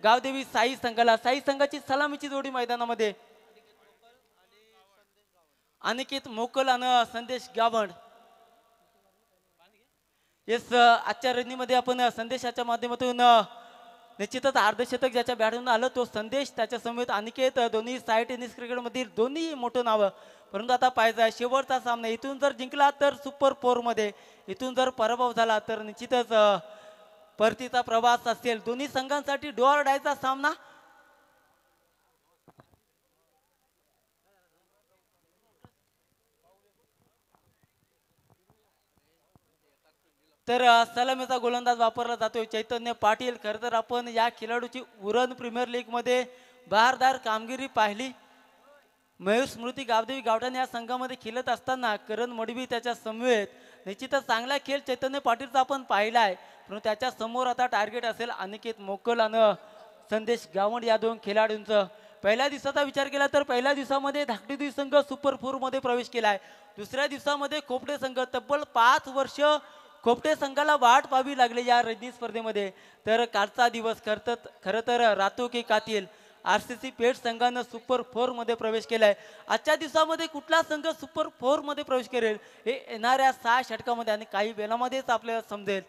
गावदेवी साई संघाला, साई संघाची सलामीची जोडी मैदानामध्ये अनिकेत मोकल आणि संदेश गावंड. येस, आजच्या रणनीमध्ये आपण संदेशाच्या माध्यमातून निश्चितच अर्धशतक ज्याच्या बॅटून आलं तो संदेश, त्याच्या समेत अनिकेत, दोन्ही साई टेनिस क्रिकेट मधील दोन्ही मोठं नावं. परंतु आता पाहायचा शेवटचा सामना, इथून जर जिंकला तर सुपर फोर मध्ये, इथून जर पराभव झाला तर निश्चितच परतीचा प्रवास असेल. दोन्ही संघांसाठी डोअर डायचा सामना. तर सलामीचा गोलंदाज वापरला जातोय चैतन्य पाटील. खरं तर आपण या खेळाडूची उरण प्रीमियर लीग मध्ये बहारदार कामगिरी पाहिली. मयूर स्मृती गावदेवी गावठाण या संघामध्ये खेळत असताना करण मडवी त्याच्या समवेत निश्चितच चांगला खेळ चैतन्य पाटीलचा आपण पाहिलाय. पण त्याच्या समोर आता टार्गेट असेल अनिकेत मोकल आणि संदेश गावंड या दोन खेळाडूंचं. पहिल्या दिवसाचा विचार केला तर पहिल्या दिवसामध्ये धाकटी संघ सुपर फोर मध्ये प्रवेश केलाय. दुसऱ्या दिवसामध्ये खोपडे संघ, तब्बल 5 वर्ष खोपटे संघाला वाट पाहावी लागली या रणजी स्पर्धेमध्ये. तर कालचा दिवस खरं तर रातो की कातील आरसीसी पेठ संघानं सुपर फोर मध्ये प्रवेश केलाय. आजच्या दिवसामध्ये कुठला संघ सुपर फोर मध्ये प्रवेश करेल हे येणाऱ्या 6 षटकामध्ये आणि काही वेळामध्येच आपल्याला समजेल.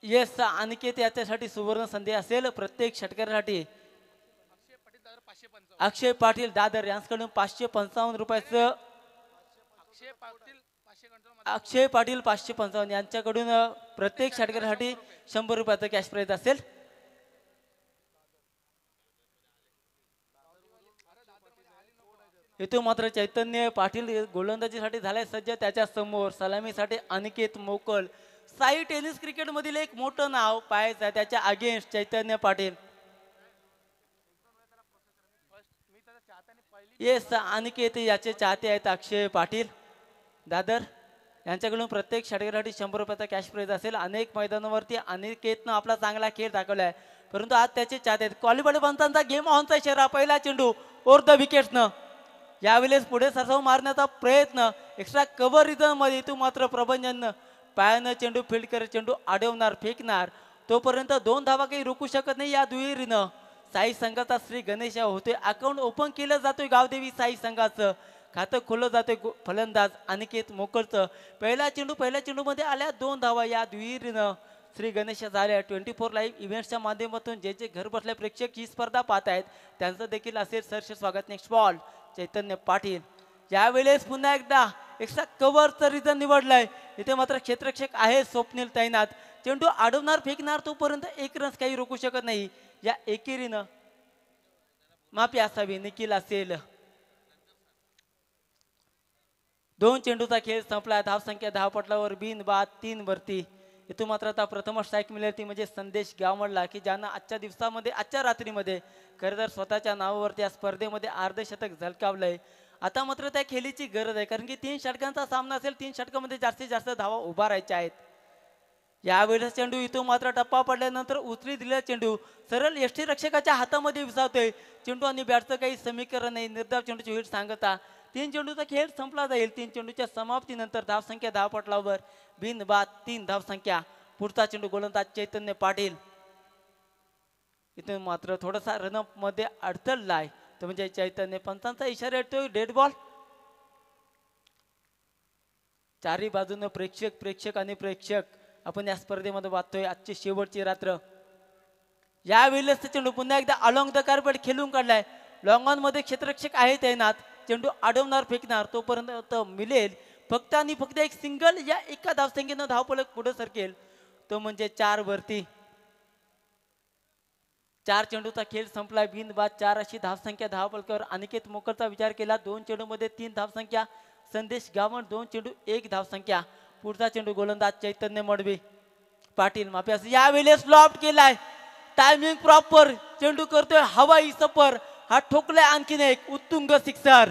येस, अनिकेत याच्यासाठी सुवर्ण संधी असेल प्रत्येक षटकासाठी. अक्षय पाटील दादर यांच्याकडून 555 रुपयाचं, अक्षय पाटील 555 यांच्याकडून प्रत्येक षटकासाठी 100 रुपयाचं कॅश प्राइज असेल. इथून मात्र चैतन्य पाटील गोलंदाजीसाठी झालाय सज्ज. त्याच्या समोर सलामीसाठी अनिकेत मोकल, साई टेनिस क्रिकेट मधील एक मोठं नाव पाहायचं त्याच्या अगेन्स्ट चैतन्य पाटील. येस, अनिकेत याचे चाहते आहेत अक्षय पाटील दादर यांच्याकडून प्रत्येक षटकासाठी 100 रुपयाचा कॅश प्राइज असेल. अनेक मैदानावरती अनिकेतनं आपला चांगला खेळ दाखवलाय, परंतु आज त्याचे चाहते आहेत. क्वालिफाईड पंचांचा गेम ऑनचा इशारा. पहिला चेंडू ओर द विकेट्सनं, यावेळेस पुढे सरसाव मारण्याचा प्रयत्न एक्स्ट्रा कव्हर रिझन मध्ये. इथून मात्र प्रबंधन पायानं चेंडू फील्ड करत चेंडू अडवणार, फेकणार, तोपर्यंत 2 धावा काही रोखू शकत नाही या दुहेरीनं. साई संघाचा श्री गणेश होतोय. अकाउंट ओपन केलं जातोय गावदेवी साई संघाचं, खातं खोललं जातोय फलंदाज अनिकेत मोकलचं. पहिल्या चेंडू मध्ये आल्या 2 धावा या दुहेरीनं श्री गणेश झाल्या. 24 लाईव्ह इव्हेंट्सच्या माध्यमातून जे जे घर बसल्या प्रेक्षक ही स्पर्धा पाहत आहेत त्यांचं देखील असेल सहर्ष स्वागत. नेक्स्ट बॉल चैतन्य पाटील. यावेळेस पुन्हा एकदा एक्स्ट्रा कव्हरचं रिझन निवडलंय. इथे मात्र क्षेत्ररक्षक आहे स्वप्नील तैनात. चेंडू अडवणार, फेकणार, तोपर्यंत 1 रन काही रोखू शकत नाही. या एकेरीनं माफी असावी, निखिल असेल. 2 चेंडूचा खेळ संपला. धावसंख्या धावपटलावर बिन बाद 3 वरती. इथून मात्र आता प्रथम स्ट्राईक मिळेल ती म्हणजे संदेश गावंडला, की ज्यांना आजच्या दिवसामध्ये आजच्या रात्रीमध्ये खरं तर स्वतःच्या नावावरती या स्पर्धेमध्ये अर्धशतक झलकावलंय. आता मात्र त्या खेळीची गरज आहे, कारण की 3 षटकांचा सामना असेल. 3 षटकामध्ये जास्तीत जास्त धावा उभा राहायच्या आहेत. यावेळेस चेंडू इथून मात्र टप्पा पडल्यानंतर उचली दिलेला चेंडू सरळ यष्टी रक्षकाच्या हातामध्ये विसावतोय. चेंडू आणि बॅटचं काही समीकरण नाही. निर्धाव चेंडूची होईल सांगता. 3 चेंडूचा खेळ संपला जाईल. 3 चेंडूच्या समाप्तीनंतर धावसंख्या धावपटलावर बिन बाद 3 धावसंख्या. पुढचा चेंडू गोलंदाज चैतन्य पाटील. इथून मात्र थोडासा रनअप मध्ये अडथळलाय, तो म्हणजे चैतन्य पंचांचा इशारा येतोय डेड बॉल. चारी बाजूनं प्रेक्षक आणि प्रेक्षक आपण या स्पर्धेमध्ये वाचतोय. आजची शेवटची रात्र. यावेळेस चेंडू पुन्हा एकदा अलॉंग द कार्पेट खेळून काढलाय. लॉंग ऑन मध्ये क्षेत्ररक्षक आहे तैनात. चेंडू अडवणार, फेकणार, तोपर्यंत मिळेल फक्त आणि फक्त एक सिंगल. या एका धावसंख्येनं धावफलक पुढे सरकेल, तो म्हणजे 4 वरती. 4 चेंडूचा खेळ संपला. बिन बाद 4 अशी धावसंख्या धावफलकावर. अनिकेत मोकलचा विचार केला 2 चेंडू मध्ये 3 धावसंख्या. संदेश गावंड 2 चेंडू 1 धावसंख्या. पुढचा चेंडू गोलंदाज चैतन्य मडवी पाटील माफी असं. यावेळेस फ्लॉप केलाय. Timing proper. चेंडू करतोय हवाई सफर. हा ठोकलाय आणखीन एक उत्तुंग सिक्सर.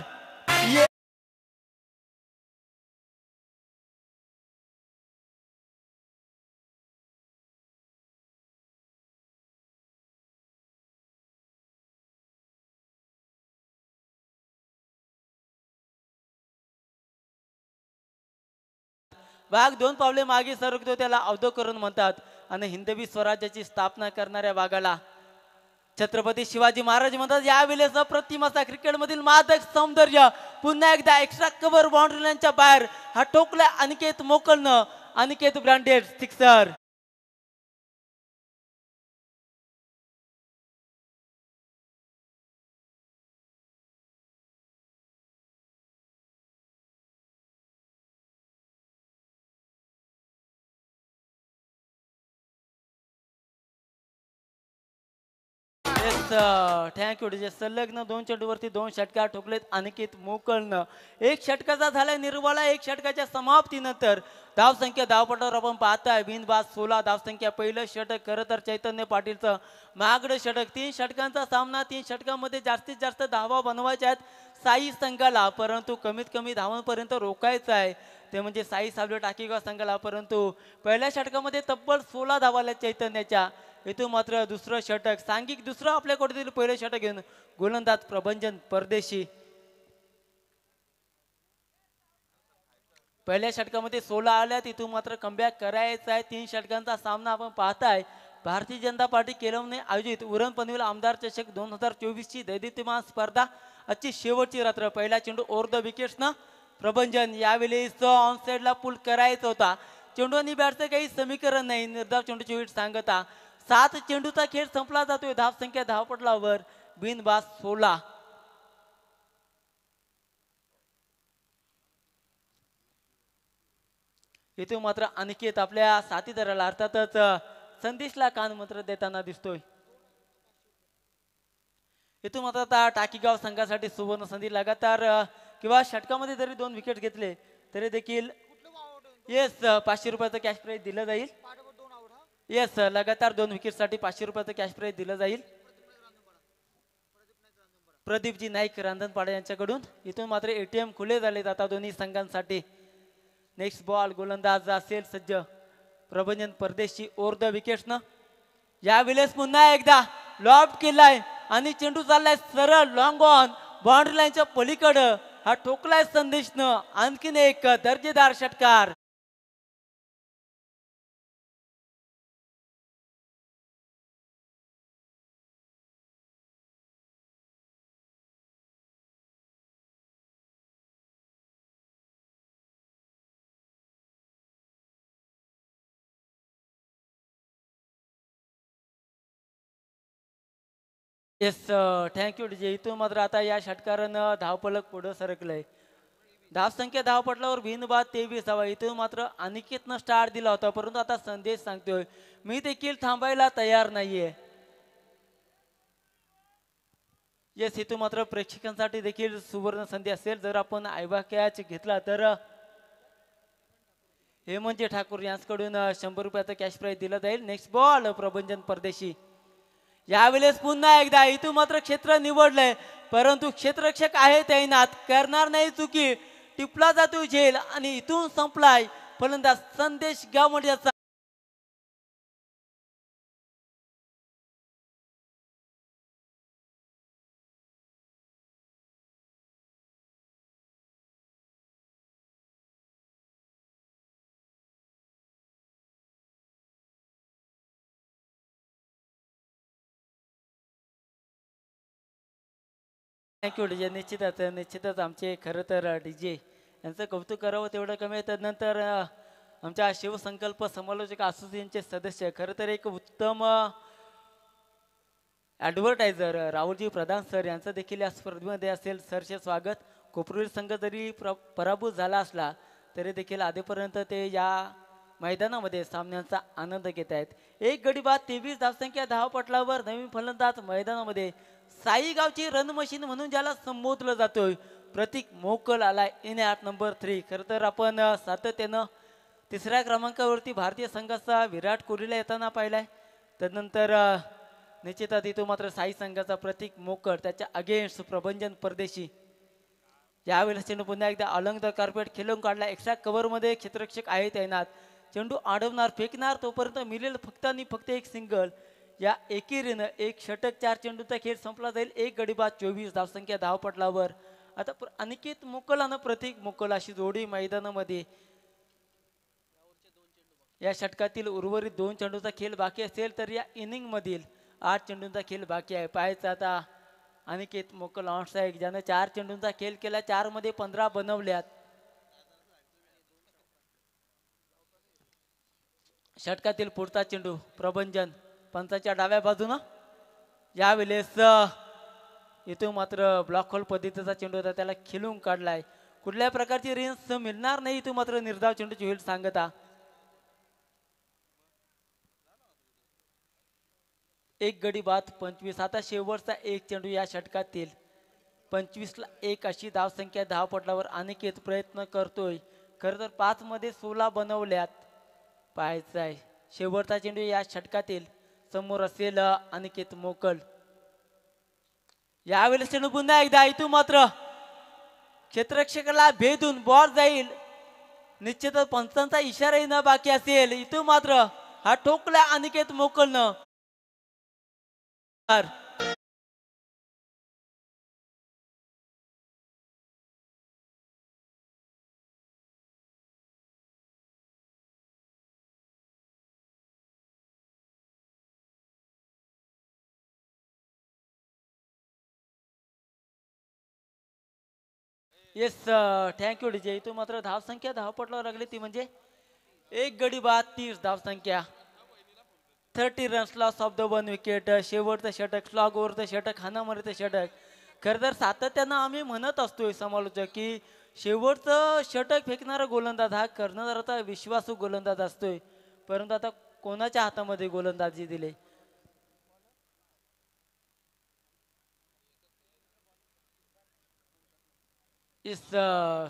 वाघ 2 पावले मागे सरकतो त्याला अवधकरण म्हणतात आणि हिंदवी स्वराज्याची स्थापना करणाऱ्या वाघाला छत्रपती शिवाजी महाराज म्हणतात. यावेळेस अप्रतिम असा क्रिकेटमधील मादक सौंदर्य पुन्हा एकदा एक्स्ट्रा कव्हर बाउंड्री लाईनच्या बाहेर हा टोकला अनिकेत मोकलनं. Aniket branded sixer. Yes thank you DJ. सलग्न 2 चेंडूवरती 2 षटकार ठोकलेत अनिकेत मोकळनं. एक षटकाचा झालाय निर्वाळा. एक षटकाच्या समाप्तीनंतर धावसंख्या धावपटावर आपण पाहताय बिनबाद 16 धावसंख्या. पहिलं षटक खरं तर चैतन्य पाटीलचं महागडं षटक. 3 षटकांचा सामना. 3 षटकांमध्ये जास्तीत जास्त धावा बनवायच्या आहेत साई संघाला, परंतु कमीत कमी धावांपर्यंत रोखायचं आहे ते म्हणजे साई सावले टाकेगाव संघाला. परंतु पहिल्या षटकामध्ये तब्बल 16 धावा आल्या चैतन्याच्या. इथून मात्र दुसरं षटक सांघिक दुसरं आपल्या कोटीतील पहिलं षटक घेऊन गोलंदाज प्रभंजन परदेशी. पहिल्या षटकामध्ये 16 आल्या. तिथून मात्र कमबॅक करायचं आहे. 3 षटकांचा सामना आपण पाहताय. भारतीय जनता पार्टी केलवने आयोजित उरण पनवेल आमदार चषक 2024 ची दैदिप्यमान स्पर्धा आजची शेवटची रात्र. पहिला चेंडू ओव्हर द विकेट्सनं प्रभंजन. यावेळेस ऑन साईडला पुल करायचा होता. चेंडू आणि बॅटचं काही समीकरण नाही. निर्धाव चेंडूची विट सांगता 7 चेंडूचा खेळ संपला जातोय. धावसंख्या धावपटलावर बिनबाद 16. इथे मात्र अनिकेत आपल्या साथीदाराला अर्थातच संदेशला कान मंत्र देताना दिसतोय. इथून मात्र आता टाकीगाव संघासाठी सुवर्ण संधी. लगातार किंवा षटकामध्ये जरी 2 विकेट घेतले तरी देखील येस 500 रुपयाचं कॅश प्राईज दिलं जाईल. येस लगातार 2 विकेटसाठी 500 रुपयाचं कॅश प्राईज दिलं जाईल प्रदीपजी नाईक रांधणपाडा यांच्याकडून. इथून मात्र एटीएम खुले झाले आता दोन्ही संघांसाठी. नेक्स्ट बॉल गोलंदाज असेल सज्ज प्रभंजन परदेशी ओव्हर द विकेट्सनं. यावेळेस पुन्हा एकदा लॉफ्ट केलाय आणि चेंडू चाललाय सरळ लॉंग ऑन बाउंड्री लाईनच्या पलीकडं. हा ठोकलाय संदेशनं. आणखीन एक दर्जेदार षटकार. Yes thank you DJ. इथून मात्र आता या षटकारानं धावपलक पुढं सरकलंय. धावसंख्या धावपटलावर बिनबाद 23 धावा. इथून मात्र अनिकेतनं स्टार दिला होता, परंतु आता संदेश सांगतोय मी देखील थांबायला तयार नाहीये. येस इथून मात्र प्रेक्षकांसाठी देखील सुवर्ण संधी असेल. जर आपण आयबा कॅच घेतला तर हेमंत ठाकूर यांच्याकडून 100 रुपयाचा कॅश प्राईज दिला जाईल. नेक्स्ट बॉल प्रभंजन परदेशी. यावेळेस पुन्हा एकदा इथून मात्र क्षेत्र निवडलंय, परंतु क्षेत्ररक्षक आहे तैनात. करणार नाही चुकी. टिपला जातो झेल आणि इथून संपलाय फलंदाज संदेश गावंडे. Thank you DJ. निश्चितच आमचे खरं तर डीजे यांचं कौतुक करावं तेवढं कमी आहे. त्यानंतर आमच्या शिवसंकल्प समालोचक असोसिएशनचे सदस्य खरं तर एक उत्तम ॲडव्हर्टायझर राहुलजी प्रधान सर यांचं देखील या स्पर्धेमध्ये असेल. सरचे स्वागत. कोपरवीर संघ जरी पराभूत झाला असला तरी देखील आधीपर्यंत ते या मैदानामध्ये सामन्यांचा आनंद घेत आहेत. एक गडी बाद 23 धावसंख्या धावपटलावर. नवीन फलंदाज मैदानामध्ये साई गावची रन मशीन म्हणून ज्याला संबोधलं जातोय प्रतीक मोकल आलाय इन ॲट नंबर 3. खरं तर आपण सातत्यानं 3ऱ्या क्रमांकावरती भारतीय संघाचा विराट कोहलीला येताना पाहिलाय. त्यानंतर निश्चितच इथं मात्र साई संघाचा प्रतीक मोकळ त्याच्या अगेन्स्ट प्रभंजन परदेशी. यावेळेस चेंडू पुन्हा एकदा अलंग द कार्पेट खेळून काढला. एक्स्ट्रा कव्हरमध्ये क्षेत्ररक्षक आहे तैनात. चेंडू अडवणार फेकणार तोपर्यंत मिळेल फक्त आणि फक्त एक सिंगल. या एकेरीनं एक षटक 4 चेंडूचा खेळ संपला जाईल. एक गडी बाद 24 धावसंख्या धावपटलावर. आता अनिकेत मोकल आणि प्रतीक मोकल अशी जोडी मैदानामध्ये या षटकातील उर्वरित 2 चेंडूचा खेळ बाकी असेल तर या इनिंग मधील 8 चेंडूंचा खेळ बाकी आहे. पाहायचं आता अनिकेत मोकल ऑनसाईड ज्याने 4 चेंडूंचा खेळ केला, 4 मध्ये 15 बनवल्यात. षटकातील पुढचा चेंडू प्रबंजन पंचाच्या डाव्या बाजूनं. यावेळेस इथून मात्र ब्लॉक होल पद्धतीचा चेंडू होता, त्याला खिलून काढलाय. कुठल्या प्रकारची रेंज मिळणार नाही इथून मात्र निर्धाव चेंडूची होईल सांगता. एक गडी बाद 25. आता शेवटचा एक चेंडू या षटकातील 25ला 1 अशी धावसंख्या धावपटलावर अनिकेत प्रयत्न करतोय. खरं तर 5 मध्ये 16 बनवल्यात. पाहायचं आहे शेवटचा चेंडू या षटकातील समोर असेल अनिकेत मोकल. यावेळेस चेंडू पुन्हा एकदा इथून मात्र क्षेत्ररक्षकाला भेदून बॉल जाईल. निश्चितच पंचांचा इशाराही न बाकी असेल. इथून मात्र हा ठोकला अनिकेत मोकलनं. Yes thank you DJ. इथून मात्र धावसंख्या धावपटलावर लागली ती म्हणजे एक गडी बाद 30 धावसंख्या. 30 runs loss of the 1 wicket. शेवटचं षटक स्लॉग ओव्हरचं षटक हाणामारीचं षटक. खरं तर सातत्यानं आम्ही म्हणत असतोय समालोचक की शेवटचं षटक फेकणारा गोलंदाज हा कर्णधाराचा विश्वासू गोलंदाज असतोय. परंतु आता कोणाच्या हातामध्ये गोलंदाजी दिले. इस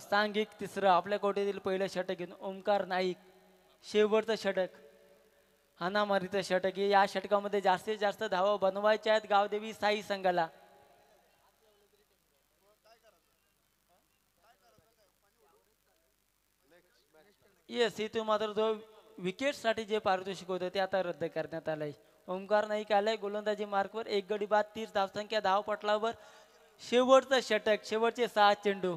सांघिक तिसरं आपल्या कोटीतील पहिलं षटक घेऊन ओंकार नाईक. शेवटचं षटक हाणामारीचं षटक. या षटकामध्ये जास्तीत जास्त धावा बनवायच्या आहेत गावदेवी साई संघाला. येस इथून मात्र जो विकेटसाठी जे पारितोषिक होतं ते आता रद्द करण्यात आलंय. ओंकार नाईक आलाय गोलंदाजी मार्कवर. एक गडी बाद 30 धावसंख्या धावपटलावर. शेवटचं षटक शेवटचे 6 चेंडू.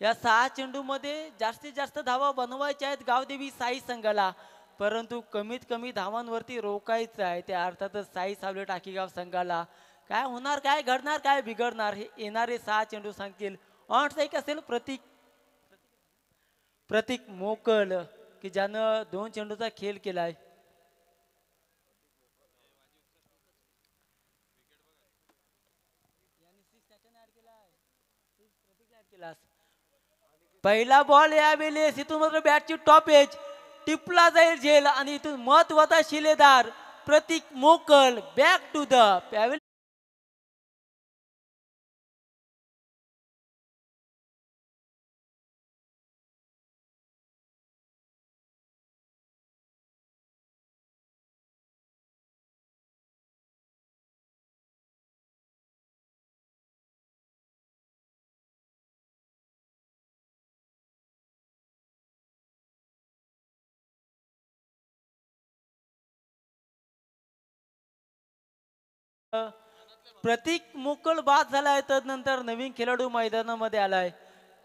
या 6 चेंडू मध्ये जास्तीत जास्त धावा बनवायच्या आहेत गावदेवी साई संघाला. परंतु कमीत कमी धावांवरती रोखायचं आहे. त्या अर्थातच साई सावले टाकीगाव संघाला. काय होणार, काय घडणार, काय बिघडणार हे येणारे 6 चेंडू सांगतील. ऑन स्ट्राईक असेल प्रतीक मोकल की ज्यानं 2 चेंडूचा खेळ केलाय. पहिला बॉल यावेळेस इथून मात्र बॅटची टॉप एज टिपला जाईल झेल आणि इथून महत्वाचा शिलेदार प्रतीक मोकल बॅक टू द पॅव्हेलियन. प्रतीक मोकल बाद झालाय. तदनंतर नवीन खेळाडू मैदानामध्ये आलाय.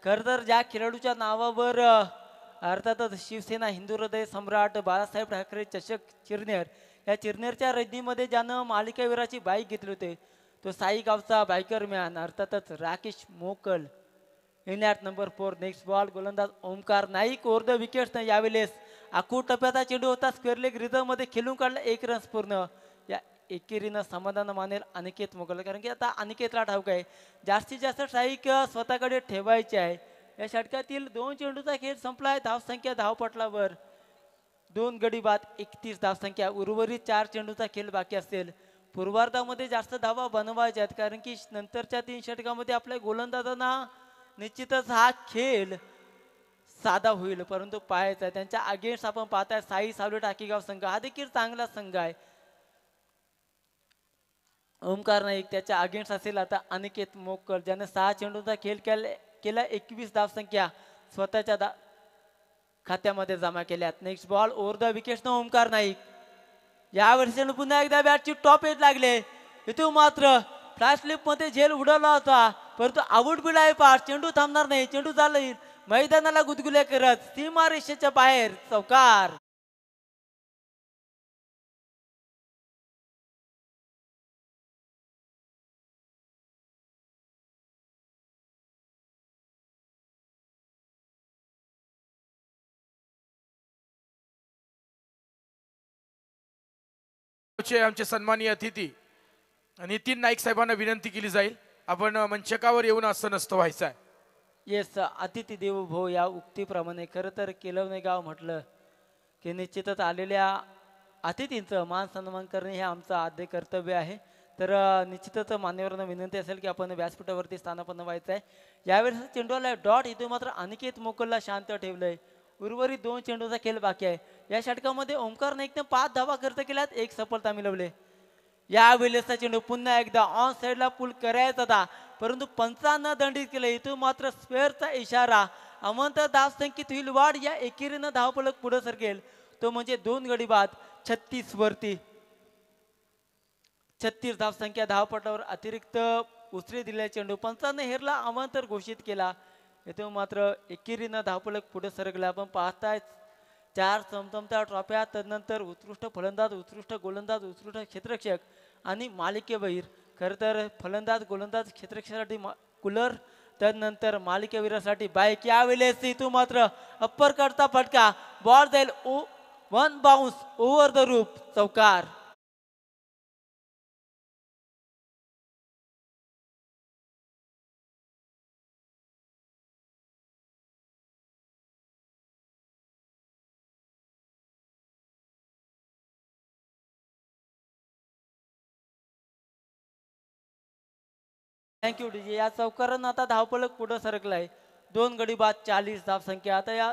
खर तर ज्या खेळाडूच्या नावावर अर्थातच शिवसेना हिंदू हृदय सम्राट बाळासाहेब ठाकरे चषक चिरनेर या चिरनेरच्या रजनीमध्ये ज्यानं मालिकावीराची बाईक घेतली होती तो साई गावचा बायकर मॅन अर्थातच Rakesh Mokal. In at number 4. Next ball गोलंदाज Omkar Naik over the wickets. यावेळेस आखू टप्प्याचा चेंडू होता. स्क्वेअर लेग रिझर्व मध्ये खेळून काढला. 1 रन्स पूर्ण. या एकेरीनं समाधान मानेल अनिकेत मोकल. कारण की आता अनिकेतला ठाऊक आहे जास्तीत जास्त स्ट्राईक स्वतःकडे ठेवायचे आहे. या षटकातील 2 चेंडूचा खेळ संपलाय. धावसंख्या धावपटलावर 2 गडी बाद 31 धावसंख्या. उर्वरित 4 चेंडूचा खेळ बाकी असेल. पूर्वार्धामध्ये जास्त धावा बनवायच्या आहेत कारण की नंतरच्या 3 षटकामध्ये आपल्या गोलंदाजांना निश्चितच हा खेळ साधा होईल. परंतु पाहायचा आहे त्यांच्या अगेन्स्ट आपण पाहताय साई सावले टाकीगाव संघ हा देखील चांगला संघ आहे. ओमकार नाईक त्याच्या अगेन्स्ट असेल आता अनिकेत मोकल ज्याने 6 चेंडूंचा खेळ केला. 21 धावसंख्या स्वतःच्या खात्यामध्ये जमा केल्यात. Next ball over the wickets न ओमकार नाईक. यावर्षी पुन्हा एकदा बॅटची टॉप एज लागले. इथून मात्र फ्लॅश स्लिप मध्ये झेल उडवला होता परंतु आउट बिल आहे पार. चेंडू थांबणार नाही. चेंडू चालला मैदानाला गुदगुल्या करत सीमारेषेच्या बाहेर चौकार. आमचे सन्माननीय अतिथी नितीन नाईक साहेबांना विनंती केली जाईल, आपण मंचकावर येऊन असं नसतं व्हायचं आहे. येस, अतिथी देवो भव या उक्तीप्रमाणे खरं तर केलवणे गाव म्हटलं की निश्चितच आलेल्या अतिथींचं मान सन्मान करणे हे आमचं आद्य कर्तव्य आहे. तर निश्चितच मान्यवरांना विनंती असेल की आपण व्यासपीठावरती स्थानापन्न व्हायचं आहे. यावेळेस चेंडूला डॉट इथे मात्र अनिकेत मोकलला शांत ठेवलंय. उर्वरित 2 चेंडूचा खेळ बाकी आहे. या षटकामध्ये ओंकार नाईकने 5 धावा खर्च केल्यात, 1 सफलता मिळवले. या वेळेसचा चेंडू पुन्हा एकदा ऑन साईडला पुल करायचा होता, परंतु पंचांना दंडित केलं. इथून मात्र स्क्वेअरचा इशारा. अमंत धावसंख्येत होईल वाढ. या एकेरीनं धावफलक पुढे सरकेल, तो म्हणजे 2 गडी बाद 36 वरती. 36 धावसंख्या धावपटावर अतिरिक्त उसरी दिलेला चेंडू पंचांना हेरला, अमांतर घोषित केला. इथून मात्र एकेरीनं धावफलक पुढे सरकला. आपण पाहताय 4 चमचमत्या ट्रॉफ्या, तदनंतर उत्कृष्ट फलंदाज, उत्कृष्ट गोलंदाज, उत्कृष्ट क्षेत्ररक्षक आणि मालिकेवीर. खरं तर फलंदाज, गोलंदाज, क्षेत्ररक्षकासाठी कूलर, तदनंतर मालिकेवीरासाठी बाईक. यावेळेस इथून मात्र अप्पर कडचा फटका, बॉल जाईल 1 बाउन्स ओव्हर द रूप, चौकार. Thank you DJ. या चौकारानं आता धावफलक पुढे सरकलाय. 2 गडी बाद 40 धावसंख्या. आता या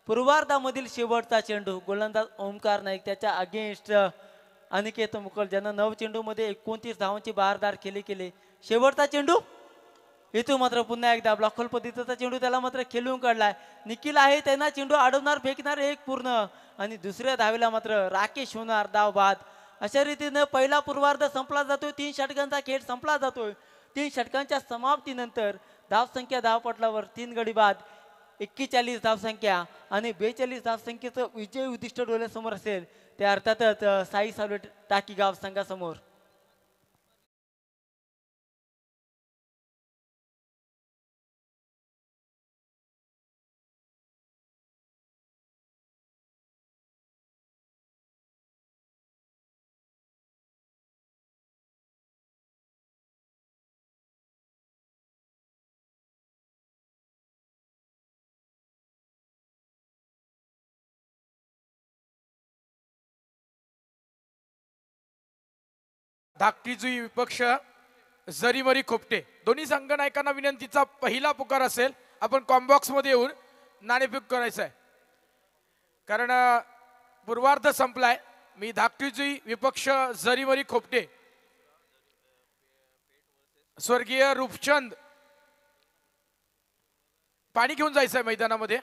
पूर्वार्धामधील शेवटचा चेंडू, गोलंदाज ओमकार नाईक त्याच्या अगेन्स्ट अनिकेत मुकल, ज्यांना 9 चेंडूमध्ये 29 धावांची बहारदार केले. शेवटचा चेंडू इथून मात्र पुन्हा एकदा ब्लॉकहोल पद्धतीचा चेंडू त्याला मात्र खेळून काढलाय. निखिल आहे त्यांना चेंडू अडवणार, फेकणार, एक पूर्ण, आणि दुसऱ्या धावेला मात्र राकेश होणार, धाव बाद. अशा रीतीनं पहिला पूर्वार्ध संपला जातोय. 3 षटकांचा खेळ संपला जातोय. 3 षटकांच्या समाप्तीनंतर धावसंख्या धावपटलावर 3 गडी बाद 41 धावसंख्या आणि 42 धावसंख्येचं विजय उद्दिष्ट डोळ्यासमोर असेल ते अर्थातच साई सावलेट टाकीगाव संघासमोर. धाकटीजुई विपक्ष जरीमरी खोपटे, दोन्ही संघ नायकांना विनंतीचा पहिला पुकार असेल, आपण कॉम्बॉक्स मध्ये येऊन नाणेफेक करायचं आहे. कारण पूर्वार्ध संपलाय. मी धाकटीजुई विपक्ष जरीमरी खोपटे, स्वर्गीय रूपचंद, पाणी घेऊन जायचं आहे मैदानामध्ये.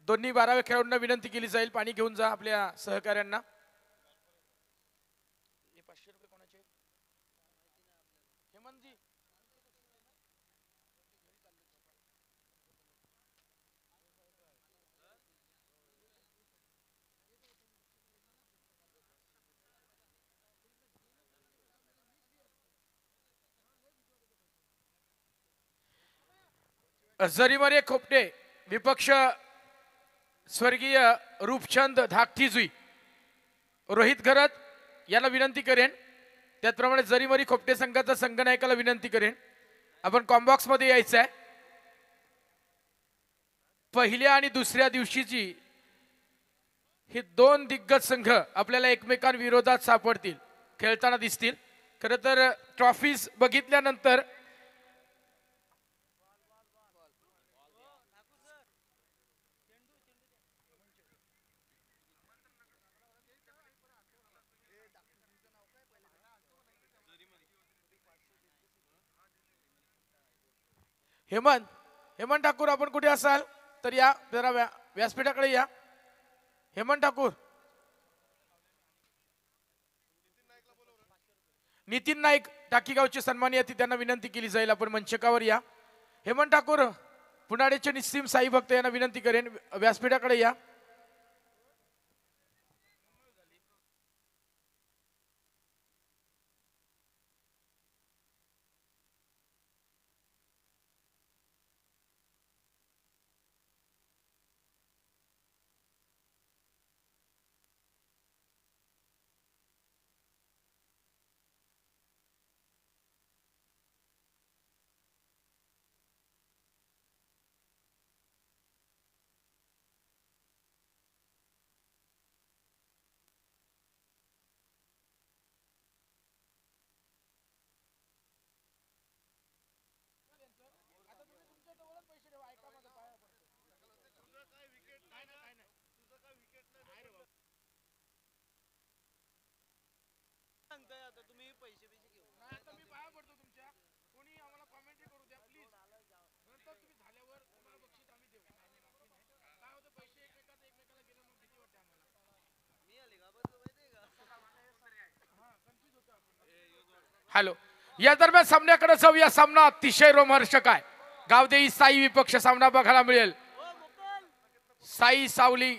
दोन्ही 12व्या खेळाडूंना विनंती केली जाईल, पाणी घेऊन जा आपल्या सहकाऱ्यांना. जरीमरे खोपटे विपक्ष स्वर्गीय रूपचंद धाकटीजुई, रोहित घरत याला विनंती करेन. त्याचप्रमाणे जरीमरी खोपटे संघाचा संघनायकाला विनंती करेन, आपण कॉम्बॉक्स मध्ये यायचं आहे. पहिल्या आणि दुसऱ्या दिवशीची हे 2 दिग्गज संघ आपल्याला एकमेकांविरोधात सापडतील, खेळताना दिसतील. खरं तर ट्रॉफीज बघितल्यानंतर हेमंत ठाकूर, आपण कुठे असाल तर या, जरा व्यासपीठाकडे या. हेमंत ठाकूर, नितीन नाईक टाकीगावचे सन्माननीय अतिथी, त्यांना विनंती केली जाईल, आपण मंचकावर या. हेमंत ठाकूर, पुनाडेचे निस्सीम साई भक्त यांना विनंती करेन, व्यासपीठाकडे या. आता मी पाया पडतो तुमच्या. कोणी आम्हाला कॉमेंट्री करू द्या प्लीज. नंतर तुम्ही झाल्यावर तुम्हाला बक्षीस आम्ही देऊ. काय होतं पैसे एकमेकाला गेलं मग भीती वाटते आम्हाला. हॅलो, या दरम्यान सामन्याकडे जाऊया. सामना अतिशय रोमहर्षक आहे. गावदेवी साई विपक्ष सामना बघायला मिळेल. साई सावली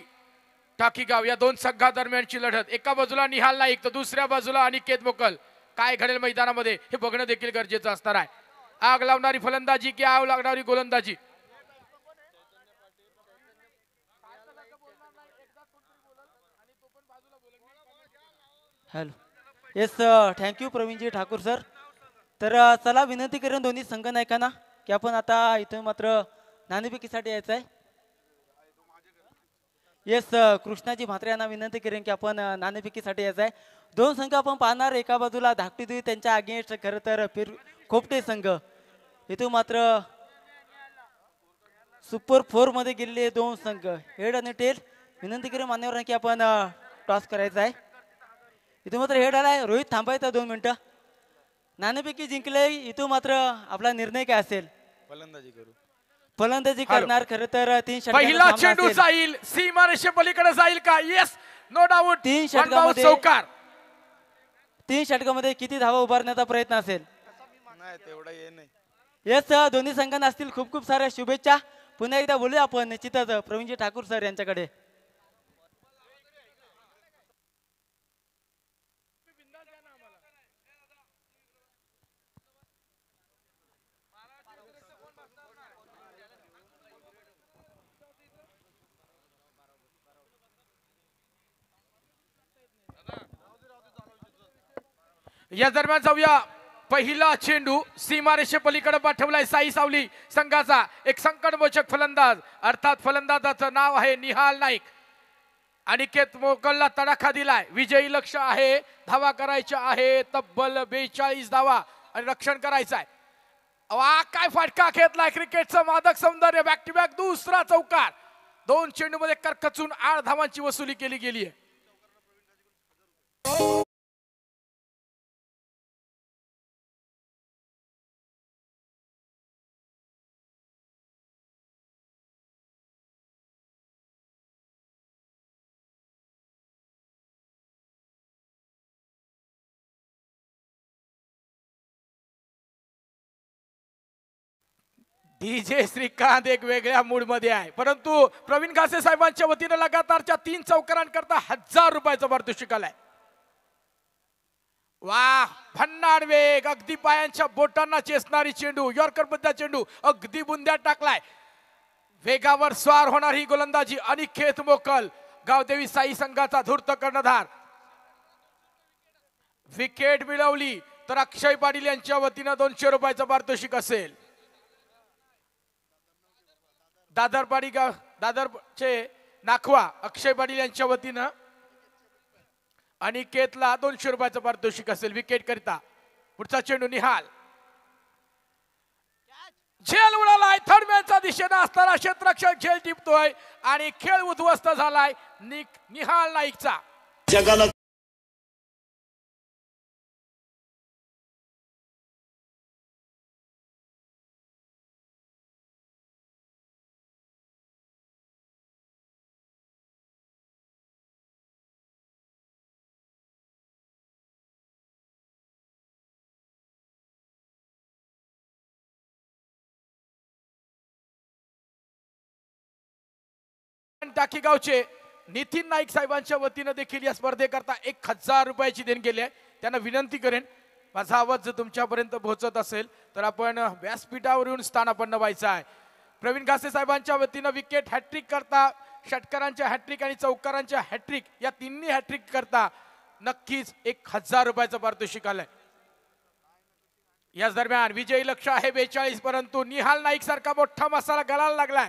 टाकीगाव या दोन संघादरम्यानची लढत. एका बाजूला निहाल नाईक तर दुसऱ्या बाजूला अनिकेत मोकल. काय घडेल मैदानामध्ये हे बघणं देखील गरजेचं असणार आहे. आग लावणारी फलंदाजी की आग लागणारी गोलंदाजी. Hello, yes thank you Pravinji Thakur sir. तर चला विनंती करेन दोन्ही संघ नायकांना की आपण आता इथं मात्र नाणेफेकीसाठी यायचं आहे. येस कृष्णाजी म्हात्रे यांना विनंती करेन की आपण नाणेफेकीसाठी यायचं आहे. दोन संघ आपण पाहणार. एका बाजूला धाकटी देवी त्यांच्या अगेन्स्ट खरं तर खोपटे संघ. इथून मात्र सुपर 4 मध्ये गेलेले दोन संघ हेड आणि टेल. विनंती करेन मान्यवरांना की आपण टॉस करायचा आहे. इथून मात्र हेड आलाय. रोहित थांबायचा 2 मिनिटं. नाणेफेकी जिंकले. इथून मात्र आपला निर्णय काय असेल? फलंदाजी करू. फलंदाजी करणार. खरं तर 3 पहिला चेंडू जाईल सीमारेषे पलीकडे जाईल का? Yes, no doubt. 3 षटकामध्ये चौकार. 3 षटकामध्ये किती धावा उभारण्याचा प्रयत्न असेल? नाही तेवढा ये नाही. येस दोन्ही संघांना असतील खूप खूप साऱ्या शुभेच्छा. पुन्हा एकदा बोलूया आपण निश्चितच प्रवीणजी ठाकूर सर यांच्याकडे. या दरम्यान जाऊया. पहिला चेंडू सीमारेषे पलीकडे पाठवलाय साई सावली संघाचा. एक संकटमोचक फलंदाज अर्थात फलंदाजाचं नाव आहे निहाल नाईक. अनिकेत मोकलला तडाखा दिलाय. विजयी लक्ष आहे. धावा करायच्या आहे तब्बल 42 धावा आणि रक्षण करायचं आहे. वा काय फटका घेतलाय. क्रिकेटचं मादक सौंदर्य. बॅक टू बॅक दुसरा चौकार. 2 चेंडू मध्ये करकचून 8 धावांची वसुली केली गेली आहे. डीजे श्रीकांत एक वेगळ्या मूड मध्ये आहे. परंतु प्रवीण घासे साहेबांच्या वतीनं लगातारच्या 3 चौकारांकरता 1000 रुपयाचं पारितोषिक आलंय. वा भन्नाड वेग. अगदी पायांच्या बोटांना चेसणारी चेंडू. यॉर्कर बद्दल चेंडू अगदी बुंद्यात टाकलाय. वेगावर स्वार होणारी गोलंदाजी अनिकेत मोकल गावदेवी साई संघाचा धूर्त कर्णधार. विकेट मिळवली तर अक्षय पाटील यांच्या वतीनं 200 रुपयाचं पारितोषिक असेल. दादरचे नाखवा अक्षय पाटील यांच्या वतीनं अनिकेतला 200 रुपयाचं पारितोषिक असेल विकेट करिता. पुढचा चेंडू निहाल. झेल उडालाय. थर्ड मॅनच्या दिशेने असताना क्षेत्ररक्षक झेल टिपतोय आणि खेळ उद्ध्वस्त झालाय निहाल नाईकचा. जगाला टाकी गावचे नितीन नाईक साहेबांच्या वतीनं देखील या स्पर्धेकरता 1000 रुपयाची देणगी केली आहे. त्यांना विनंती करेन माझा आवाज जर तुमच्यापर्यंत पोहोचत असेल तर आपण व्यासपीठावरून स्थानापन्न व्हायचं आहे. प्रवीण घासे साहेबांच्या वतीनं विकेट हॅट्रिक करता षटकारांच्या हॅट्रिक आणि चौकारांच्या हॅट्रिक या तिन्ही हॅट्रिक करता नक्कीच 1000 रुपयाचं पारितोषिक आलंय. याच दरम्यान विजयी लक्ष आहे 42. परंतु निहाल नाईक सारखा मोठा मसाला गळायला लागलाय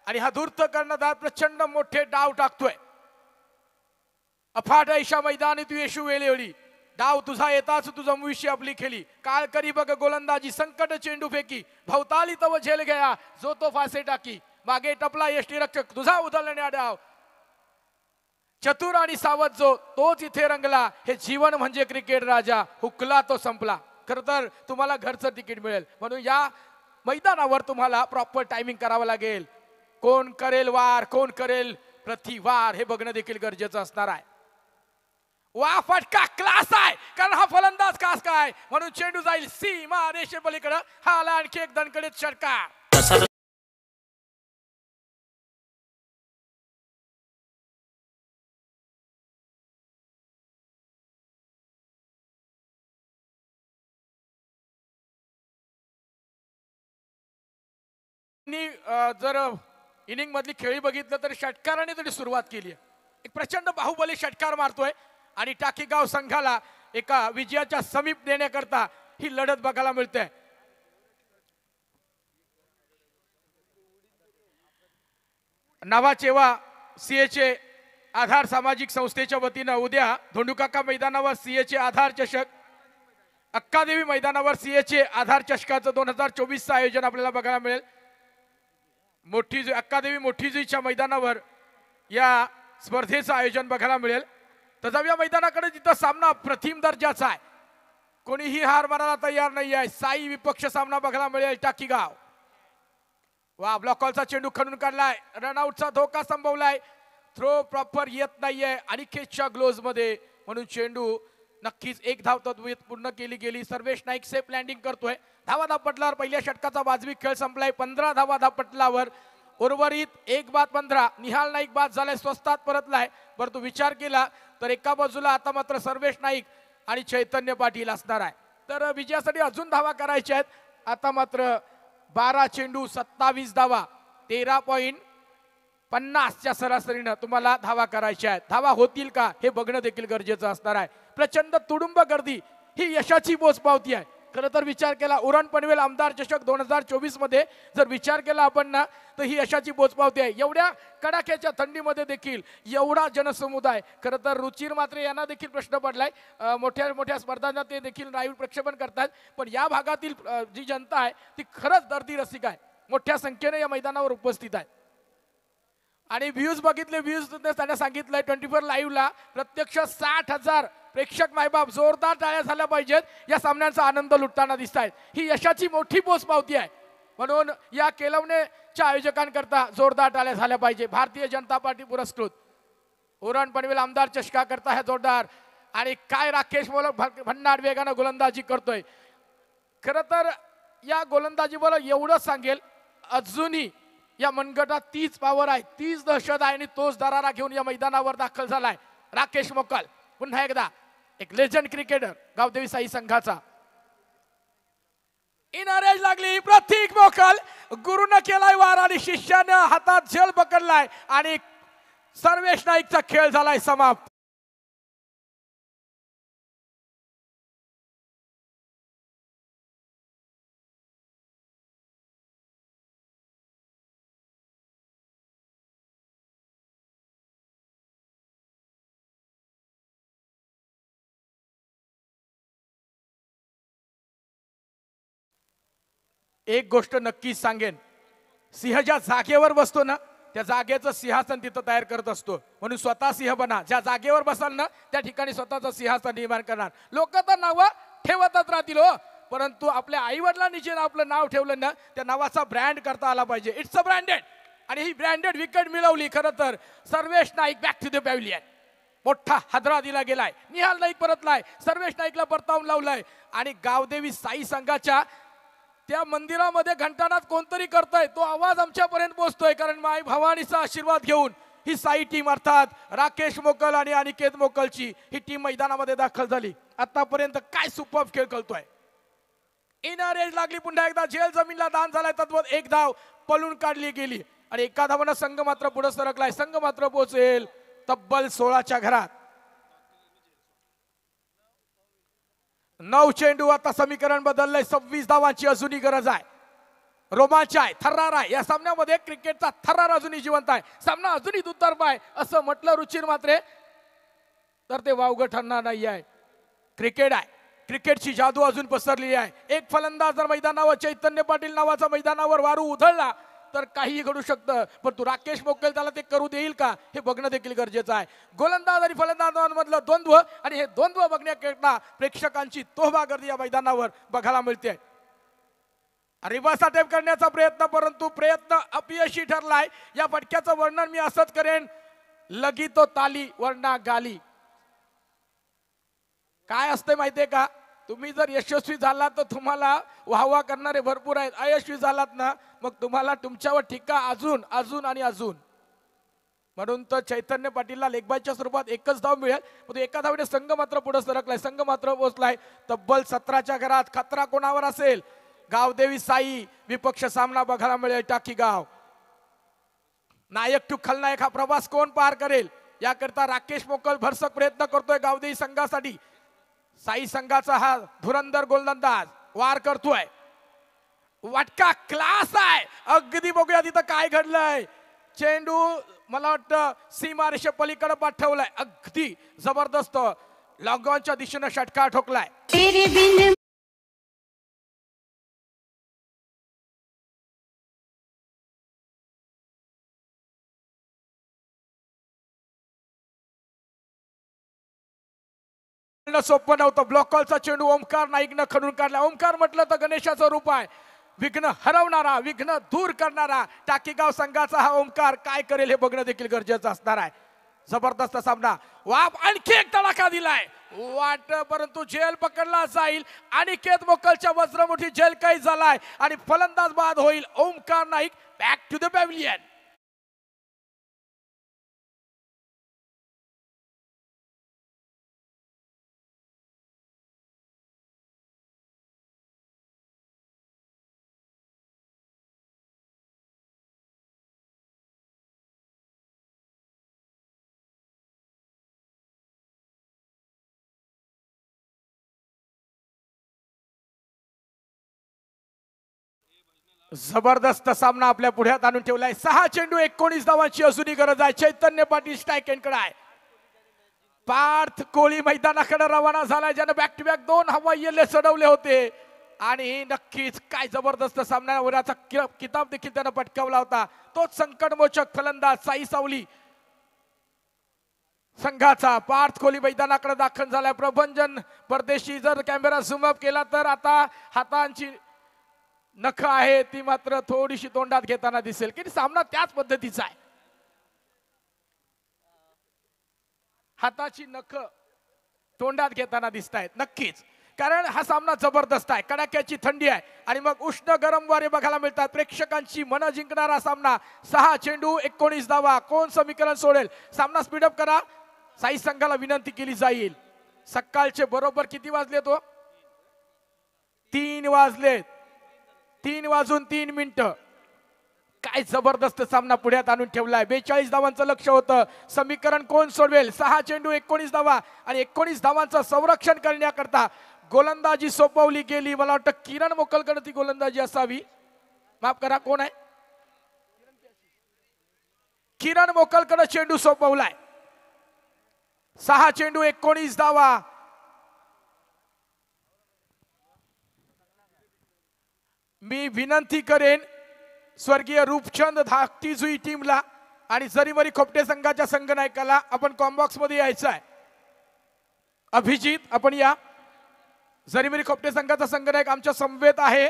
आणि हा धूर्त कर्णधार प्रचंड मोठे डाव टाकतोय. अफाट ऐशा मैदानी तू येशू वेळेवळी. डाव तुझा येताच तुझा मुशी आपली खेळी. काळ करी बघ गोलंदाजी संकट चेंडू फेकी. भवताली तव झेल गया जो तो फासे टाकी. मागे टपला यष्टी रक्षक तुझा उधळण्या डाव. चतुर आणि सावध जो तोच इथे रंगला, हे जीवन म्हणजे क्रिकेट राजा, हुकला तो संपला. खर तर तुम्हाला घरचं तिकीट मिळेल, म्हणून या मैदानावर तुम्हाला प्रॉपर टायमिंग करावं लागेल. कोण करेल वार, कोण करेल प्रतिवार, हे बघणं देखील गरजेचं असणार आहे. वा फटका क्लास आहे, कारण हा फलंदाज खास काय, म्हणून चेंडू जाईल सीमा रेषे पलीकडे. हा आला आणखी एक दणकडीत षटकार. जर इनिंग मधली खेळी बघितलं तर षटकाराने तरी सुरुवात केली आहे. एक प्रचंड बाहुबली षटकार मारतोय आणि टाकीगाव संघाला एका विजयाच्या समीप देण्याकरता ही लढत बघायला मिळते. नवाचेवा सीएचे आधार सामाजिक संस्थेच्या वतीनं उद्या धोंडूकाका मैदानावर सीएचे आधार चषक, अक्कादेवी मैदानावर सीएचे आधार चषकाचं 2024चं आयोजन आपल्याला बघायला मिळेल. अक्कादेवी मोठीजुईच्या मैदानावर या स्पर्धेचं आयोजन बघायला मिळेल. तथापि या मैदानाकडे जिथं सामना अप्रतिम दर्जाचा आहे, कोणीही हार मानायला तयार नाही आहे. साई विपक्ष सामना बघायला मिळेल. टाकीगाव वा ब्लॉक कॉलचा चेंडू खणून काढलाय, रनआउटचा धोका संभवलाय, थ्रो प्रॉपर येत नाहीये अनिकेतच्या ग्लोव्ज मध्ये, म्हणून चेंडू नक्कीच एक धाव तत्वित पूर्ण केली गेली. सर्वेश नाईक सेफ लँडिंग करतोय. धावा धापटल्यावर पहिल्या षटकाचा वाजवी खेळ संपलाय. 15 धावा धापटल्यावर उर्वरित 1-15 निहाल नाईक बाद झालाय, स्वस्तात परतलाय. परंतु विचार केला तर एका बाजूला आता मात्र सर्वेश नाईक आणि चैतन्य पाटील असणार आहे. तर विजयासाठी अजून धावा करायच्या आहेत. आता मात्र 12 चेंडू 27 धावा 13.50च्या सरासरीनं तुम्हाला धावा करायच्या आहेत. धावा होतील का हे बघणं देखील गरजेचं असणार आहे. प्रचंड तुडुंब गर्दी ही यशाची पोचपावती आहे. खरं तर विचार केला उरण पनवेल आमदार चषक 2024 मध्ये जर विचार केला आपण ना, तर ही यशाची पोचपावती आहे. एवढ्या कडाक्याच्या थंडीमध्ये देखील एवढा जनसमुदाय. खरं तर रुचिर मात्रे यांना देखील प्रश्न पडलाय, मोठ्या मोठ्या स्पर्धांना ते देखील लाईव्ह प्रक्षेपण करतात, पण या भागातील जी जनता आहे ती खरंच दर्दी रसिक आहे, मोठ्या संख्येने या मैदानावर उपस्थित आहे. आणि व्ह्यूज बघितले, व्ह्यूज त्यांना सांगितलंय 24 लाईव्हला प्रत्यक्ष 60,000 प्रेक्षक मायबाप जोरदार टाळ्या झाल्या पाहिजेत. या सामन्यांचा आनंद लुटताना दिसत आहेत. ही यशाची मोठी पोचपावती आहे, म्हणून या केलवणेच्या आयोजकांकरता जोरदार टाळ्या झाल्या पाहिजे. भारतीय जनता पार्टी पुरस्कृत उरण पनवेल आमदार चषका करता है जोरदार. आणि काय राकेश भन्नाड वेगानं गोलंदाजी करतोय. खरं तर या गोलंदाजी मला एवढं सांगेल, अजूनही या मनगटात तीच पावर आहे, तीच दहशत आहे, आणि तोच दरारा घेऊन या मैदानावर दाखल झालाय राकेश मोकल. पुन्हा एकदा एक लेजंड क्रिकेटर गावदेवी साई संघाचा. इनारेज लागली, प्रतीक मोकल गुरुनं केलाय वार आणि शिष्यानं हातात झेल पकडलाय आणि सर्वेश नाईकचा खेळ झालाय समाप्त. एक गोष्ट नक्कीच सांगेन, सिंह ज्या जागेवर बसतो ना, त्या जागेचं सिंहासन तिथं तयार करत असतो. म्हणून स्वतः सिंह बना. ज्या जागेवर बसाल ना त्या ठिकाणी स्वतःचं सिंहासन निर्माण करणार. लोक तर नाव ठेवतच राहतील हो, परंतु आपल्या आई वडिलांनी जे आपलं नाव ठेवलं ना, त्या नावाचा ब्रँड करता आला पाहिजे. It's a branded. आणि ही ब्रँडेड विकेट मिळवली खरं तर Sarvesh Naik back to the pavilion. मोठा हादरा दिला गेलाय. निहाल नाईक परतलाय, सर्वेश नाईकला परतावून लावलाय आणि गावदेवी साई संघाच्या त्या मंदिरामध्ये घंटानाद कोणतरी करतोय, तो आवाज आमच्यापर्यंत पोहोचतोय. कारण माय भवानीचा आशीर्वाद घेऊन ही साई टीम अर्थात राकेश मोकल आणि अनिकेत मोकलची ही टीम मैदानामध्ये दाखल झाली. आतापर्यंत काय सुपर खेळ खेळतोय. इनर एज लागली, पुन्हा एकदा झेल जमीनला दान झालाय. तद्वत एक धाव पळून काढली गेली आणि एका धावानं संघ मात्र पुढे सरकलाय. संघ मात्र पोहोचेल तब्बल 16च्या घरात. 9 चेंडू. आता समीकरण बदललंय. 26 धावांची अजूनही गरज आहे. रोमांच आहे, थर्रार आहे. या सामन्यामध्ये क्रिकेटचा थर्रार अजूनही जिवंत आहे. सामना अजूनही दुतर्फा आहे असं म्हटलं रुचिर मात्रे तर ते वावगं ठरणार नाही आहे. क्रिकेट आहे, क्रिकेटची जादू अजून पसरलेली आहे. एक फलंदाज जर मैदानावर, चैतन्य पाटील नावाचा मैदानावर वारू उधळला तर काहीही घडू शकतं, परंतु राकेश मोकेल त्याला ते करू देईल का हे बघणं देखील गरजेचं आहे. गोलंदाज आणि फलंदाजांमधलं द्वंद्व आणि हे द्वंद्व बघण्याकरता प्रेक्षकांची तोबा गर्दी या मैदानावर बघायला मिळते. रिवर्स अटेम्प्ट करण्याचा प्रयत्न, परंतु प्रयत्न अपयशी ठरलाय. या फटक्याचं वर्णन मी असंच करेन, लगी तो ताली वरना गाली. काय असते माहितीये का, तुम्ही जर यशस्वी झालात तर तुम्हाला वाहवा करणारे भरपूर आहेत. अयशस्वी झालात ना मग तुम्हाला तुमच्यावर टीका अजून अजून आणि अजून. म्हणून तर चैतन्य पाटीलला लेगबायच्या स्वरूपात एकच धाव मिळेल, परंतु एका धावीने संघ मात्र पुढे सरकलाय, संघ मात्र पोहोचलाय तब्बल 17च्या घरात. खतरा कोणावर असेल? गावदेवी साई विपक्ष सामना बघायला मिळेल टाकी गाव. नायक टू खलनायक हा प्रवास कोण पार करेल याकरता राकेश मोकल भरसक प्रयत्न करतोय गावदेवी संघासाठी. साई संघाचा हा धुरंधर गोलंदाज वार करतोय, वाटका क्लास आहे अगदी. बघूया तिथं काय घडलंय. चेंडू मला वाटतं सीमारेषे पलीकडे पाठवलाय, अगदी जबरदस्त लॉंगॉनच्या दिशेनं षटकार ठोकलाय. सोपं नव्हतं. ब्लॉक कॉलचा चेंडू ओमकार नाईकनं खणून काढला. ओमकार म्हटलं तर गणेशाचं रूप आहे, विघ्न हरवणारा, विघ्न दूर करणारा. टाकीगाव संघाचा हा ओमकार काय करेल हे बघणं देखील गरजेचं असणार आहे. जबरदस्त सामना. वाप आणखी एक तडाखा दिलाय वाट, परंतु झेल पकडला जाईल. अनिकेत मोकलच्या वज्रमुठी झेल काही झालाय आणि फलंदाज बाद होईल. Omkar Naik back to the pavilion. जबरदस्त सामना आपल्या पुढ्यात आणून ठेवलाय. 6 चेंडू 19 धावांची अजूनही गरज आहे. चैतन्य पाटील स्ट्राईक एंडकडे आहे. पार्थ कोळी मैदानाकडे रवाना झालाय, ज्यानं बॅक टू बॅक 2 हवाई यल्ले चढवले होते. आणि नक्कीच काय जबरदस्त सामन्यावरचा किताब देखील त्यानं पटकावला होता. तोच संकटमोचक फलंदाज साई सावली संघाचा. पार्थ कोहली मैदानाकडे दाखल झालाय. प्रभंजन परदेशी जर कॅमेरा झूम अप केला तर आता हातांची नख आहे ती मात्र थोडीशी तोंडात घेताना दिसेल की सामना त्याच पद्धतीचा आहे. हाताची नख तोंडात घेताना दिसत आहेत नक्कीच, कारण हा सामना जबरदस्त आहे. कडाक्याची थंडी आहे आणि मग उष्ण गरम वारे बघायला मिळतात. प्रेक्षकांची मन जिंकणारा सामना. 6 चेंडू 19 धावा. कोण समीकरण सोडेल? सामना स्पीडअप करा. साई संघाला विनंती केली जाईल. सकाळचे बरोबर किती वाजले? तो 3 वाजलेत. 3 वाजून 3 मिनिटं. काय जबरदस्त सामना पुढ्यात आणून ठेवलाय. 42 धावांचं लक्ष होतं. समीकरण कोण सोडवेल? 6 चेंडू 19 धावा आणि 19 धावांचं संरक्षण करण्याकरता गोलंदाजी सोपवली गेली. मला वाटतं किरण मोकलकडे ती गोलंदाजी असावी. माफ करा, कोण आहे? किरण मोकलकडे चेंडू सोपवलाय. 6 चेंडू 19 धावा. मी विनंती करेन स्वर्गीय रूपचंद धाकटी जुई टीमला आणि जरीमरी खोपटे संघाच्या संघनायकाला आपण कॉम्बॉक्स मध्ये यायचं आहे. अभिजित, आपण या. जरीमरी खोपटे संघाचा संघनायक आमच्या समवेत आहे.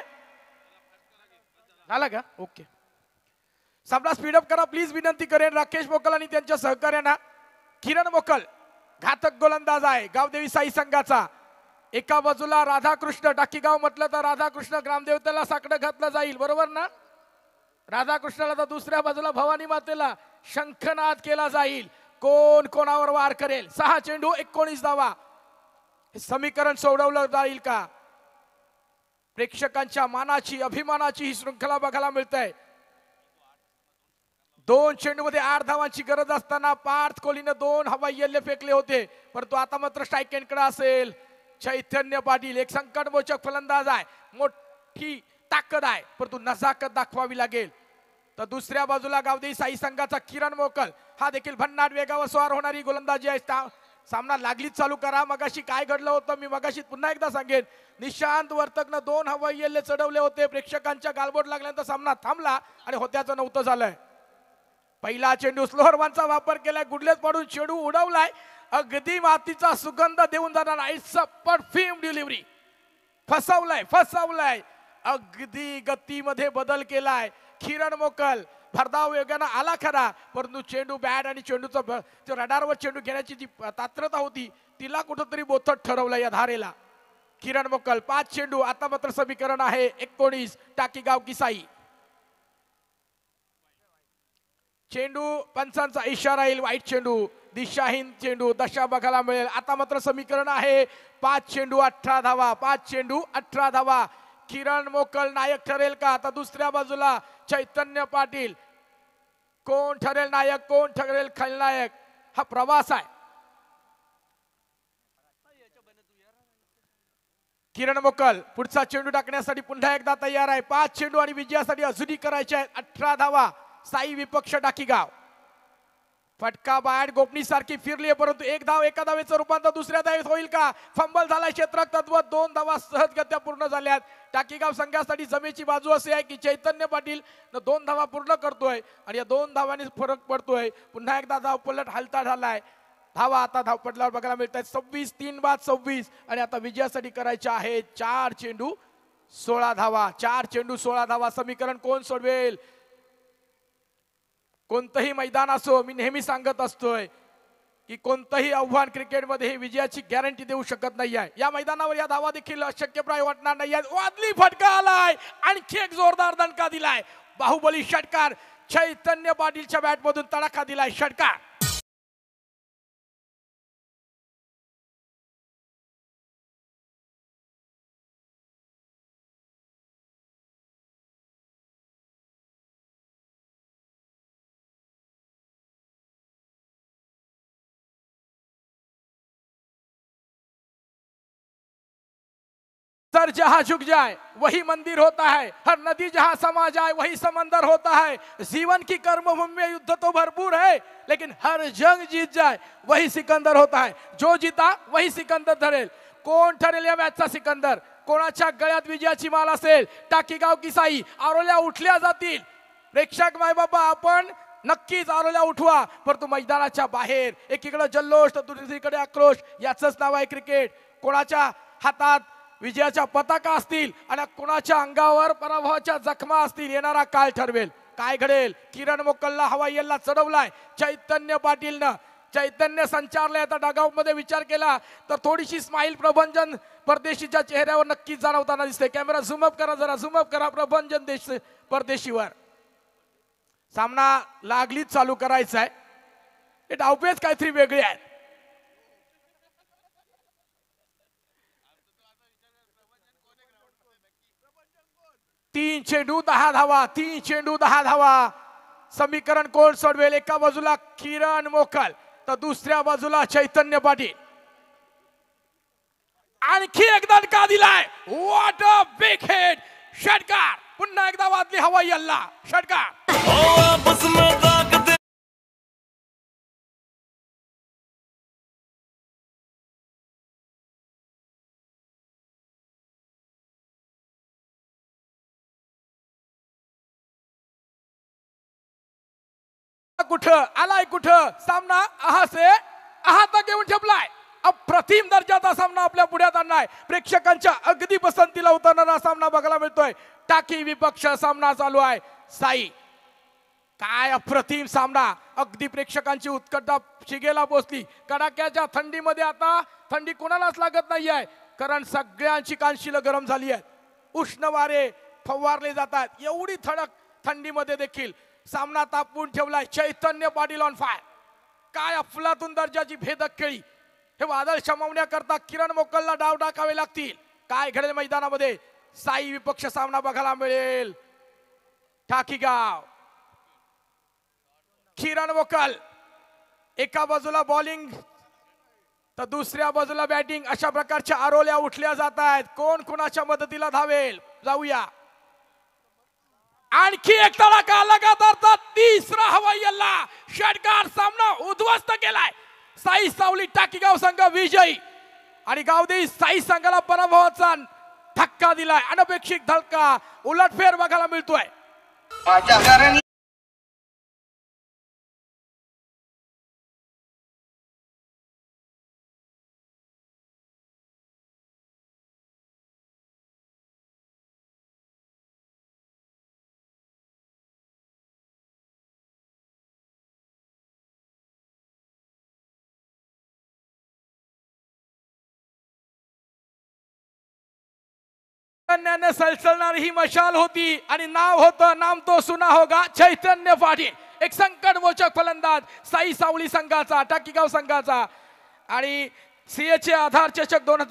झाला का? ओके. सामना स्पीडअप करा प्लीज, विनंती करेन. राकेश मोकल आणि त्यांच्या सहकार्यांना. किरण मोकल घातक गोलंदाज आहे गावदेवी साई संघाचा. एका बाजूला राधाकृष्ण, टाकीगाव म्हटलं तर राधाकृष्ण ग्रामदेवतेला साकडं घातलं जाईल, बरोबर ना? राधाकृष्णाला तर दुसऱ्या बाजूला भवानी मातेला शंखनाद केला जाईल. कोण कोणावर वार करेल? 6 चेंडू 19 धावा. हे समीकरण सोडवलं जाईल का? प्रेक्षकांच्या मानाची, अभिमानाची ही शृंखला बघायला मिळते. 2 चेंडूमध्ये 8 धावांची गरज असताना पार्थ कोहलीने 2 हवाई यल्ले फेकले होते, परंतु आता मात्र स्ट्राईक एंडकडे असेल चैतन्य पाटील. एक संकटमोचक फलंदाज आहे, मोठी ताकद आहे, परंतु नजाकत दाखवावी लागेल. तर दुसऱ्या बाजूला गावदेवी साई संघाचा किरण मोकल, हा देखील भन्नाट वेगावर स्वार होणारी गोलंदाजी आहे. सामना लागलीच चालू करा. मगाशी काय घडलं होतं मी मगाशी पुन्हा एकदा सांगेन. निशांत वर्तकनं 2 हवाई येल्ले चढवले होते. प्रेक्षकांच्या गालबोट लागल्यानंतर सामना थांबला आणि होत्याचं नव्हतं झालंय. पहिला चेंडू स्लोअर वनचा वापर केलाय. गुडलेत पडून चेंडू उडवलाय. अगदी मातीचा सुगंध देऊन जाणार. It's a perfume delivery. फसवलाय. अगदी गतीमध्ये बदल केलाय. किरण मोकल भरधाव वेगानं आला खरा, परंतु चेंडू बॅट आणि चेंडूचं रडारवर चेंडू घेण्याची जी तात्रता होती तिला कुठंतरी बोथट ठरवलं या धारेला. किरण मोकल 5 चेंडू. आता मात्र समीकरण आहे 19. टाकीगाव किसाई. चेंडू पंचांचा इशारा येईल. वाईट चेंडू, दिशाहीन चेंडू, दशा बघायला मिळेल. आता मात्र समीकरण आहे 5 चेंडू 18 धावा. 5 चेंडू 18 धावा. किरण मोकल नायक ठरेल का? आता दुसऱ्या बाजूला चैतन्य पाटील. कोण ठरेल नायक, कोण ठरेल खलनायक? हा प्रवास आहे. किरण मोकल पुढचा चेंडू टाकण्यासाठी पुन्हा एकदा तयार आहे. 5 चेंडू आणि विजयासाठी अजूनही करायचे आहेत 18 धावा. साई विपक्ष टाकीगाव. फटका बॅट गोपनी सारखी फिरली, परंतु एक धाव एका धावेचं रूपांतर दुसऱ्या धावेत होईल का? फंबल झालाय क्षेत्ररक्षक तत्व. 2 धावा सहजगत्या पूर्ण झाल्यात. टाकीगाव संघासाठी जमेची बाजू असे आहे की चैतन्य पाटील 2 धावा पूर्ण करतोय आणि या 2 धावांनी फरक पडतोय. पुन्हा एकदा धाव पलट हलता झालाय. धावा आता धाव पडल्यावर बघायला मिळत आहेत 26. 3 बाद 26 आणि आता विजयासाठी करायच्या आहेत 4 चेंडू 16 धावा. 4 चेंडू 16 धावा. समीकरण कोण सोडवेल? कोणतंही मैदान असो, मी नेहमी सांगत असतोय की कोणतंही आव्हान क्रिकेटमध्ये विजयाची गॅरंटी देऊ शकत नाही आहे. या मैदानावर या धावा देखील अशक्यप्राय वाटणार नाही आहेत. वादली फटका आलाय. आणखी एक जोरदार दणका दिलाय. बाहुबली षटकार. चैतन्य पाटीलच्या बॅटमधून तडाखा दिलाय. षटकार. सर जहां झुक जाए वही मंदिर होता है. हर नदी जहां समा जाए वही समंदर होता है. जीवन की कर्मभूमि में युद्ध तो भरपूर है, लेकिन हर जंग जीत जाए वही सिकंदर होता है. जो जीता वही सिकंदर ठरेल. कोण ठरेल या मॅचचा सिकंदर? कोणाच्या गळ्यात विजयाची माल असेल? टाकीगाव किसाई. आरोल्या उठल्या जातील. प्रेक्षक माय बाबा, आपण नक्कीच आरोल्या उठवा, परंतु मैदानाच्या बाहेर एकीकडे जल्लोष तर दुसरीकडे आक्रोश. याचंच नाव आहे क्रिकेट. कोणाच्या हातात विजयाच्या पताका असतील आणि कोणाच्या अंगावर पराभवाच्या जखमा असतील. येणारा काळ ठरवेल काय घडेल. किरण मोकलला हवाई येल्ला चढवलाय चैतन्य पाटीलनं. चैतन्य संचारलंय. आता डगआउट मध्ये विचार केला तर थोडीशी स्माइल प्रभंजन परदेशीच्या चेहऱ्यावर नक्कीच जाणवताना दिसते. कॅमेरा झूम अप करा, जरा झूम अप करा. प्रभंजन देश परदेशीवर. सामना लागलीच चालू करायचा आहे. हे डावपेच काहीतरी वेगळे आहेत. 3 चेंडू 10 धावा. 3 चेंडू 10 धावा. समीकरण कोण सोडवेल? एका बाजूला किरण मोकल तर दुसऱ्या बाजूला चैतन्य पाटील. आणखी एकदा का दिलाय. What a big hit. षटकार. पुन्हा एकदा वाजली हवाई अल्ला. षटकार. कुठं आलाय, कुठं सामना आहात घेऊन ठेवलाय. अप्रतिम दर्जाचा सामना आपल्या पुढ्यात आणलाय. प्रेक्षकांच्या अगदी पसंतीला उतरणारा सामना बघायला मिळतोय. टाकी विपक्ष सामना चालू आहे. साई काय अप्रतिम सामना. अगदी प्रेक्षकांची उत्कंठा शिगेला पोहोचली. कडाक्याच्या थंडीमध्ये आता थंडी कोणालाच लागत नाही आहे, कारण सगळ्यांची कानशिलं गरम झाली आहेत. उष्ण वारे फवारले जातात. एवढी थडक थंडीमध्ये देखील सामना तापवून ठेवलाय. चैतन्य पाटील ऑन फायर. काय अफलातून दर्जाची भेदक खेळी. हे वादळ शमवण्याकरता किरण मोकलला डाव टाकावे लागतील. काय घडेल मैदानामध्ये? साई विपक्ष सामना बघायला मिळेल. ठाकीगाव. किरण मोकल एका बाजूला बॉलिंग तर दुसऱ्या बाजूला बॅटिंग. अशा प्रकारच्या आरोल्या उठल्या जात आहेत. कोण कोणाच्या मदतीला धावेल? जाऊया. आणखी एक तडाखा लगातारचा 3रा हवाई अल्ला. षटकार. सामना उद्ध्वस्त केलाय. साई सावली टाकीगाव संघ विजयी आणि गावदेवी साई संघाला पराभवाचा धक्का दिलाय. अनपेक्षित धक्का, उलटफेर बघायला मिळतोय. माझ्या घराने चैतन्याने सलसलणारी ही मशाल होती आणि नाव होतं नाम तो सुना होगा चैतन्य पाटील. एक संकटमोचक फलंदाज साई सावली संघाचा, टाकीगाव संघाचा आणि सीएचे आधार चषक 2000